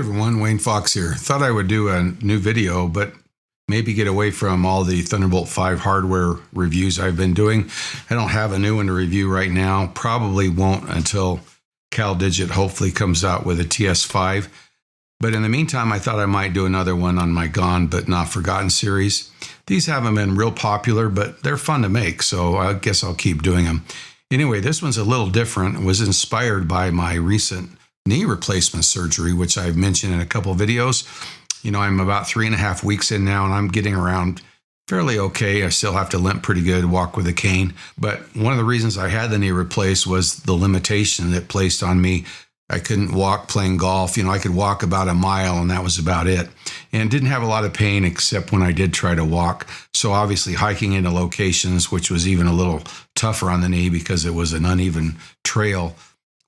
everyone, Wayne Fox here. Thought I would do a new video, but maybe get away from all the Thunderbolt 5 hardware reviews I've been doing. I don't have a new one to review right now. Probably won't until CalDigit hopefully comes out with a TS5. But in the meantime, I thought I might do another one on my Gone But Not Forgotten series. These haven't been real popular, but they're fun to make, so I guess I'll keep doing them. Anyway, this one's a little different. It was inspired by my recent knee replacement surgery, which I've mentioned in a couple of videos. You know, I'm about 3.5 weeks in now, and I'm getting around fairly okay. I still have to limp pretty good, walk with a cane. But one of the reasons I had the knee replaced was the limitation that placed on me. I couldn't walk playing golf. You know, I could walk about a mile, and that was about it. And didn't have a lot of pain except when I did try to walk. So obviously hiking into locations, which was even a little tougher on the knee because it was an uneven trail,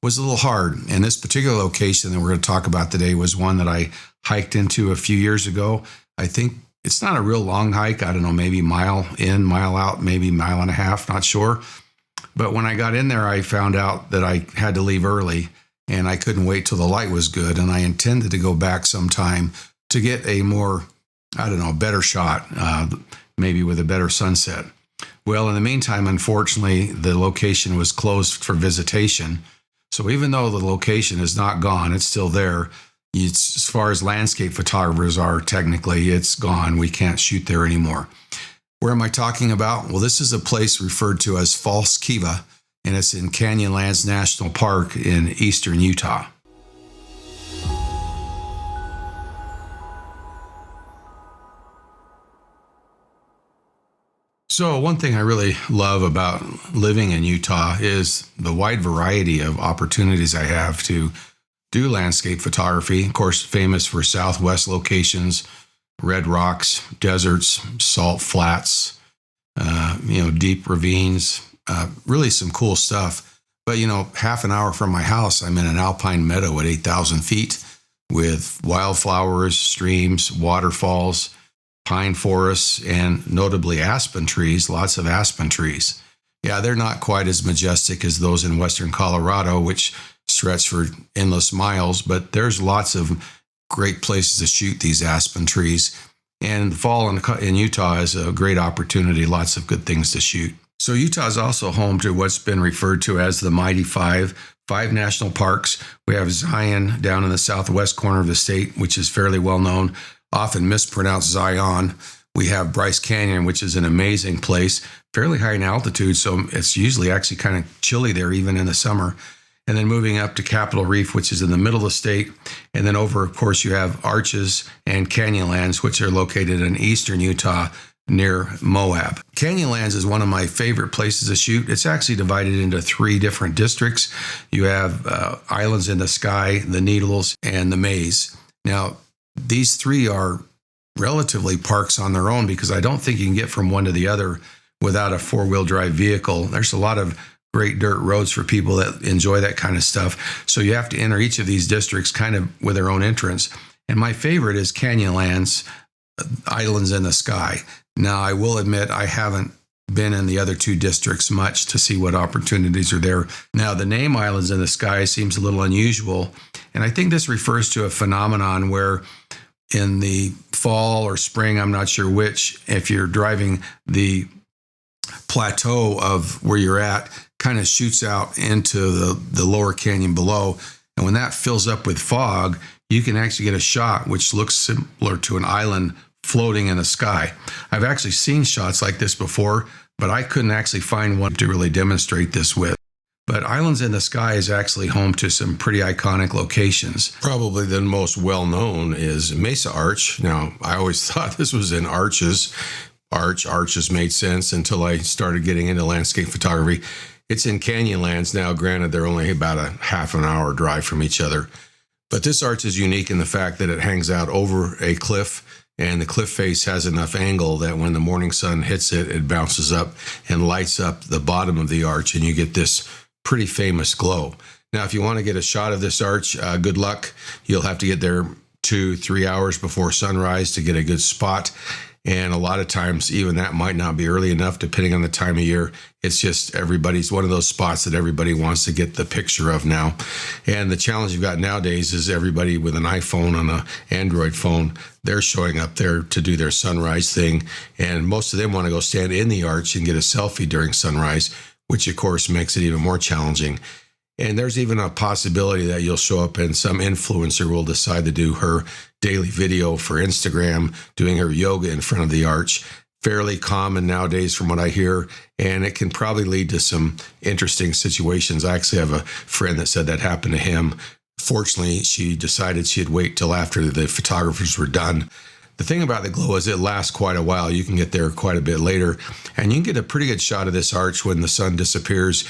was a little hard. And this particular location that we're going to talk about today was one that I hiked into a few years ago. I think it's not a real long hike. I don't know, maybe mile in, mile out, maybe mile and a half, not sure. But when I got in there, I found out that I had to leave early and I couldn't wait till the light was good. And I intended to go back sometime to get a more, I don't know, better shot, maybe with a better sunset. Well, in the meantime, unfortunately, the location was closed for visitation. So even though the location is not gone, it's still there. It's, as far as landscape photographers are, technically, it's gone. We can't shoot there anymore. Where am I talking about? Well, this is a place referred to as False Kiva, and it's in Canyonlands National Park in eastern Utah. So one thing I really love about living in Utah is the wide variety of opportunities I have to do landscape photography. Of course, famous for Southwest locations, red rocks, deserts, salt flats, deep ravines, really some cool stuff. But, half an hour from my house, I'm in an alpine meadow at 8,000 feet with wildflowers, streams, waterfalls, pine forests, and notably aspen trees, lots of aspen trees. Yeah, they're not quite as majestic as those in western Colorado, which stretch for endless miles, but there's lots of great places to shoot these aspen trees. And the fall in Utah is a great opportunity, lots of good things to shoot. So Utah is also home to what's been referred to as the Mighty Five national parks. We have Zion down in the southwest corner of the state, which is fairly well known, often mispronounced Zion. We have Bryce Canyon, which is an amazing place, fairly high in altitude, so it's usually actually kind of chilly there even in the summer. And then moving up to Capitol Reef, which is in the middle of the state. And then over, of course, you have Arches and Canyonlands, which are located in eastern Utah near Moab. Canyonlands is one of my favorite places to shoot. It's actually divided into 3 different districts. You have Islands in the Sky, the Needles, and the Maze. Now, these 3 are relatively parks on their own because I don't think you can get from one to the other without a 4-wheel drive vehicle. There's a lot of great dirt roads for people that enjoy that kind of stuff. So you have to enter each of these districts kind of with their own entrance. And my favorite is Canyonlands, Islands in the Sky. Now, I will admit I haven't been in the other 2 districts much to see what opportunities are there. Now, the name Islands in the Sky seems a little unusual, and I think this refers to a phenomenon where in the fall or spring, I'm not sure which, if you're driving, the plateau of where you're at kind of shoots out into the lower canyon below, and when that fills up with fog, you can actually get a shot which looks similar to an island floating in the sky. I've actually seen shots like this before, but I couldn't actually find one to really demonstrate this with. But Islands in the Sky is actually home to some pretty iconic locations. Probably the most well-known is Mesa Arch. Now, I always thought this was in Arches. Arches made sense until I started getting into landscape photography. It's in Canyonlands now. Granted, they're only about a half an hour drive from each other. But this arch is unique in the fact that it hangs out over a cliff, and the cliff face has enough angle that when the morning sun hits it, it bounces up and lights up the bottom of the arch, and you get this pretty famous glow. Now, if you want to get a shot of this arch, good luck. You'll have to get there 2-3 hours before sunrise to get a good spot. And a lot of times, even that might not be early enough, depending on the time of year. It's just everybody's one of those spots that everybody wants to get the picture of now. And the challenge you've got nowadays is everybody with an iPhone on an Android phone, they're showing up there to do their sunrise thing. And most of them want to go stand in the arch and get a selfie during sunrise, which of course makes it even more challenging. And there's even a possibility that you'll show up and some influencer will decide to do her daily video for Instagram, doing her yoga in front of the arch. Fairly common nowadays from what I hear, and it can probably lead to some interesting situations. I actually have a friend that said that happened to him. Fortunately, she decided she'd wait till after the photographers were done. The thing about the glow is it lasts quite a while. You can get there quite a bit later, and you can get a pretty good shot of this arch when the sun disappears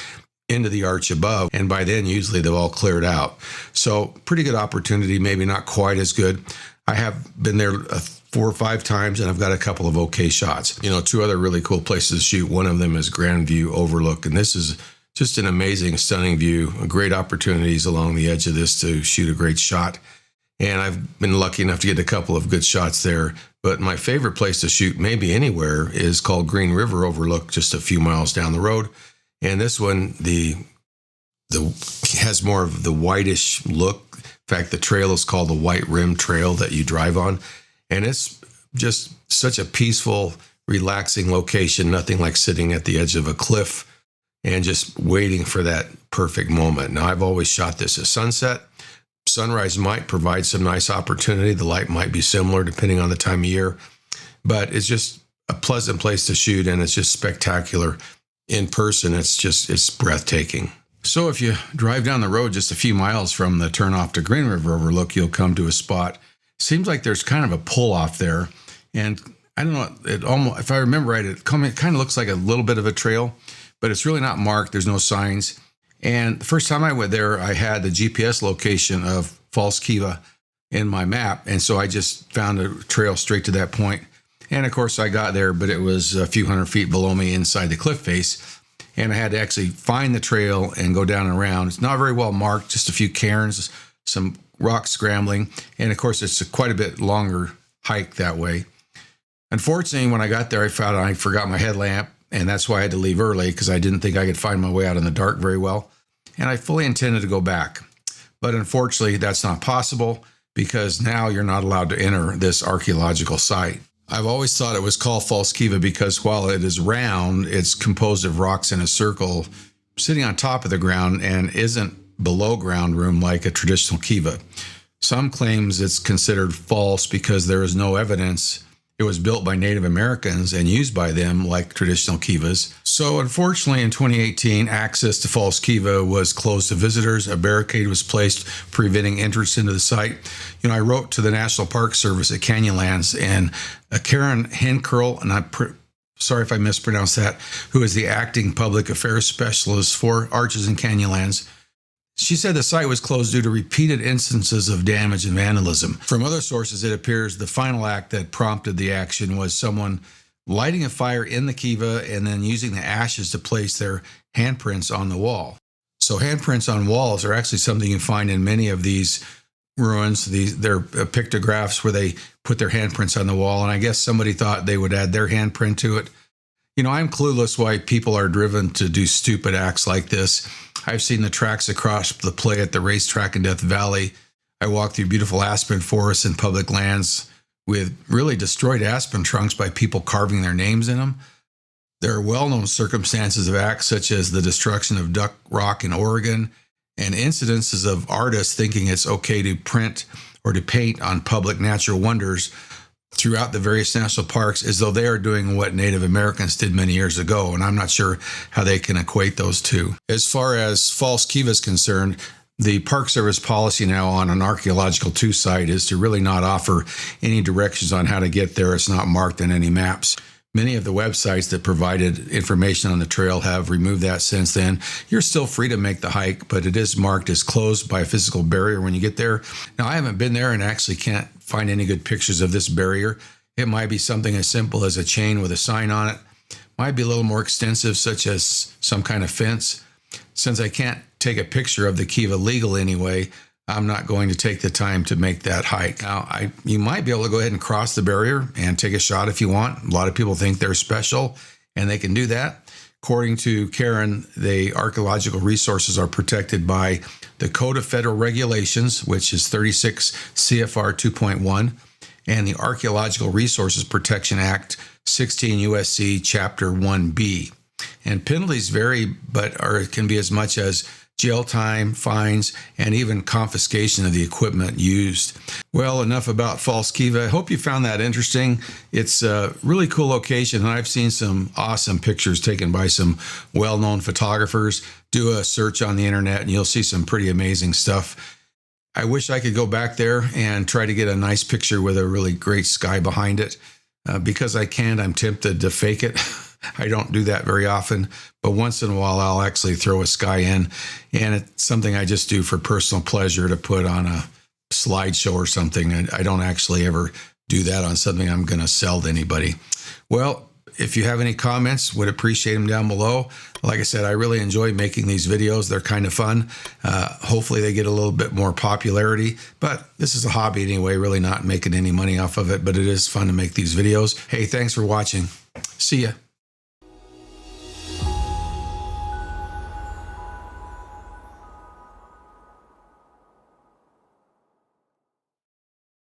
into the arch above, and by then usually they've all cleared out. So pretty good opportunity, maybe not quite as good. I have been there 4 or 5 times, and I've got a couple of okay shots. 2 other really cool places to shoot. One of them is Grand View Overlook, and this is just an amazing, stunning view. Great opportunities along the edge of this to shoot a great shot. And I've been lucky enough to get a couple of good shots there. But my favorite place to shoot, maybe anywhere, is called Green River Overlook, just a few miles down the road. And this one, the has more of the whitish look. In fact, the trail is called the White Rim Trail that you drive on. And it's just such a peaceful, relaxing location. Nothing like sitting at the edge of a cliff and just waiting for that perfect moment. Now, I've always shot this at sunset. Sunrise might provide some nice opportunity. The light might be similar depending on the time of year. But it's just a pleasant place to shoot, and it's just spectacular. In person, it's breathtaking. So if you drive down the road just a few miles from the turnoff to Green River Overlook, you'll come to a spot. Seems like there's kind of a pull off there. And I don't know, it almost, if I remember right, it kind of looks like a little bit of a trail, but it's really not marked. There's no signs. And the first time I went there, I had the GPS location of Falls Kiva in my map. And so I just found a trail straight to that point. And of course, I got there, but it was a few hundred feet below me inside the cliff face. And I had to actually find the trail and go down and around. It's not very well marked, just a few cairns, some rock scrambling. And of course, it's quite a bit longer hike that way. Unfortunately, when I got there, I found I forgot my headlamp. And that's why I had to leave early, because I didn't think I could find my way out in the dark very well. And I fully intended to go back. But unfortunately, that's not possible, because now you're not allowed to enter this archaeological site. I've always thought it was called Falls Kiva because while it is round, it's composed of rocks in a circle sitting on top of the ground and isn't below ground room like a traditional Kiva. Some claims it's considered false because there is no evidence it was built by Native Americans and used by them like traditional Kivas. So unfortunately, in 2018, access to Falls Kiva was closed to visitors. A barricade was placed preventing entrance into the site. I wrote to the National Park Service at Canyonlands, and Karen Henkerl, and I'm sorry if I mispronounced that, who is the acting public affairs specialist for Arches and Canyonlands. She said the site was closed due to repeated instances of damage and vandalism. From other sources, it appears the final act that prompted the action was someone lighting a fire in the Kiva and then using the ashes to place their handprints on the wall. So handprints on walls are actually something you find in many of these ruins. They're pictographs where they put their handprints on the wall, and I guess somebody thought they would add their handprint to it. I'm clueless why people are driven to do stupid acts like this. I've seen the tracks across the play at the racetrack in Death Valley. I walked through beautiful aspen forests and public lands with really destroyed aspen trunks by people carving their names in them. There are well-known circumstances of acts such as the destruction of Duck Rock in Oregon and incidences of artists thinking it's okay to print or to paint on public natural wonders throughout the various national parks as though they are doing what Native Americans did many years ago, and I'm not sure how they can equate those two. As far as Falls Kiva is concerned, the Park Service policy now on an Archaeological 2 site is to really not offer any directions on how to get there. It's not marked on any maps. Many of the websites that provided information on the trail have removed that since then. You're still free to make the hike, but it is marked as closed by a physical barrier when you get there. Now, I haven't been there and actually can't find any good pictures of this barrier. It might be something as simple as a chain with a sign on it. Might be a little more extensive, such as some kind of fence. Since I can't take a picture of the Kiva legal anyway, I'm not going to take the time to make that hike. Now, you might be able to go ahead and cross the barrier and take a shot if you want. A lot of people think they're special and they can do that. According to Karen, the archaeological resources are protected by the Code of Federal Regulations, which is 36 CFR 2.1, and the Archaeological Resources Protection Act, 16 USC Chapter 1B. And penalties vary, but it can be as much as jail time, fines, and even confiscation of the equipment used. Well, enough about False Kiva. I hope you found that interesting. It's a really cool location, and I've seen some awesome pictures taken by some well-known photographers. Do a search on the internet, and you'll see some pretty amazing stuff. I wish I could go back there and try to get a nice picture with a really great sky behind it. Because I can't, I'm tempted to fake it. I don't do that very often, but once in a while I'll actually throw a sky in, and it's something I just do for personal pleasure to put on a slideshow or something. And I don't actually ever do that on something I'm going to sell to anybody. Well, if you have any comments, would appreciate them down below. Like I said, I really enjoy making these videos. They're kind of fun. Hopefully they get a little bit more popularity, but this is a hobby anyway, really not making any money off of it, but it is fun to make these videos. Hey, thanks for watching. See ya.